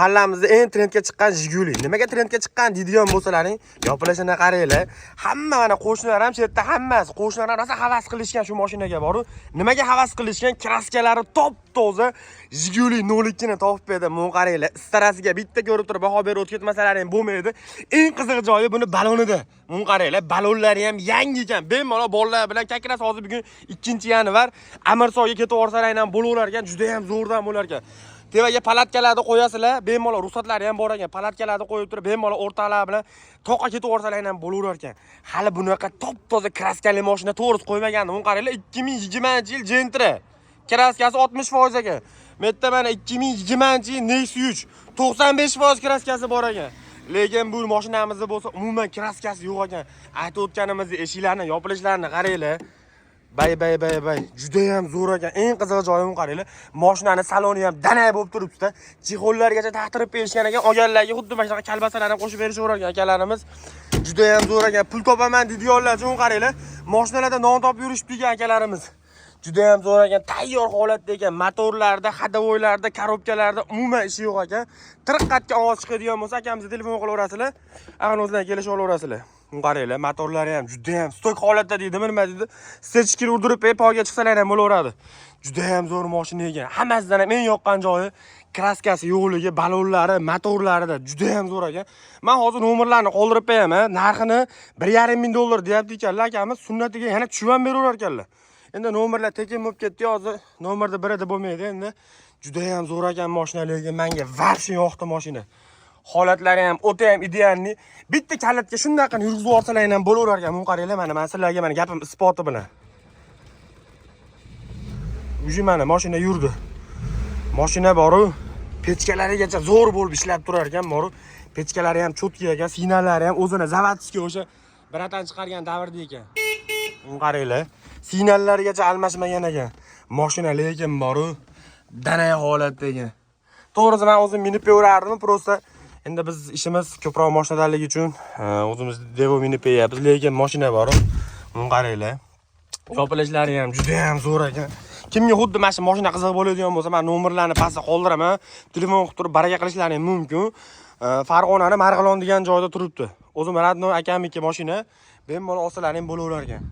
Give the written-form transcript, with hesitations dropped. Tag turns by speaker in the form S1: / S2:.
S1: Mahallamizda eng trendga chiqqan Jiguli. Nimaga trendga chiqqan deydigan bo'lsalaring, yopilishini qaranglar. Hamma mana qo'shnilar ham chetda hammasi, qo'shnilar rosa havas qilishgan shu mashinaga boru. Nimaga havas qilishgan? Kraskalari top-toza Jiguli 02 ni topib berdi. Mana qaranglar, istarasiga bitta ko'rib turib baho berib o'tib ketmasalaring bo'lmaydi. Eng qiziq joyi buni balonida. Mana qaranglar, balonlari ham yangi ekan. Bemalol bolalar bilan kakras hozir bugun 2-yanvar Amirsoyga ketib borsalar ham bo'laverar ekan, juda ham zo'rdan bo'lar ekan. Tevaga palatkalarni qo'yasizlar, bemalol ruxsatlari ham bor ekan. Palatkalarni qo'yib turib, bemalol o'rtalar bilan to'qa ketib borsalar ham bo'laverar ekan. Hali bunaqa top-toza kraskali mashina to'g'ri qo'ymagandim. Uni qaranglar, 2020-yil Gentra. Kraskasi 60% ekan. Bu yerda mana 2020-yil Nexus 95% kraskasi bor ekan. Lekin bu mashinamizda bo'lsa umuman kraskasi yo'q ekan. Aytib o'tganimizdek eshiklarni, yopilishlarini qaranglar. Bay. Juda ham zo'r ekan. Eng qiziq joyini qaranglar. Mashinani saloni ham danay bo'lib turibdi-da. Chexollargacha taqtirib berishgan ekan. Olganlarga xuddi mana shunaqa kalbasalarni qo'shib berishaverar ekan akalarimiz. Juda ham zo'r ekan. Pul topaman deydiganlar uchun qaranglar. Mashinalarda non topib yurishibdi ekan akalarimiz. Juda ham zo'r ekan. Tayyor holatda ekan. Motorlarda, xadavoylarda, korobkalarda umuman ishi yo'q ekan. Tirqatga ovoz chiqadigan bo'lsa, akamizga telefon qilaverasizlar. Aql o'zlariga kelishib olaverasizlar. Qaranglar, motorlari ham juda ham stok holatda deydimi, nima deydi? Stechkini urdirib, poyga chiqsalar ham bo'laveradi. Juda ham zo'r mashina ekan. Hammasidan ham eng yoqqan joyi kraskasi yo'qligi, balonlari, motorlarida juda ham zo'r ekan. Men hozir nomerlarni qoldirib qo'yaman. Narxini $1,500 deyapti ekanlar akamiz. Sunnatiga yana tushib ham beraverar ekanlar. Endi nomerlar tekin bo'lib ketdi, hozir nomerda birida bo'lmaydi. Endi juda ham zo'r ekan mashina, lekin menga varshi yoqdi mashina. Holatlari ham o'ta ham idealni. Bitta kalitga shundaqa yurgizib yuborsalar ham bo'laverar ekan. Buni qaranglar, mana sizlarga mana gapim isboti bilan. Uji mana mashina yurdi. Mashina boru, pechkalarigacha zo'r bo'lib ishlab turar ekan, boru. Pechkalari ham cho'tki ekan, signallari ham o'zini zavodskiy o'sha biratan chiqargan davrda ekan. Buni qaranglar, signallarigacha almashmagan ekan. Mashina lekin boru danay holatda ekan. To'g'risi men o'zim minib berardim, prosta endi biz ishimiz ko'proq mashinadaligi uchun o'zimiz Devo minib beryapmiz, lekin mashina bor. Buni qaranglar. Yopilishlari ham juda ham zo'r ekan. Kimga xuddi mana shu mashina qiziq bo'ladigan bo'lsa, men nomerlarni pastga qoldiraman. Telefon qilib turib baraka qilishlari mumkin. Farg'onani Marg'ilon degan joyda turibdi. O'zim Radno akamniki mashina. Bemalol olsalaring bo'laverar ekan.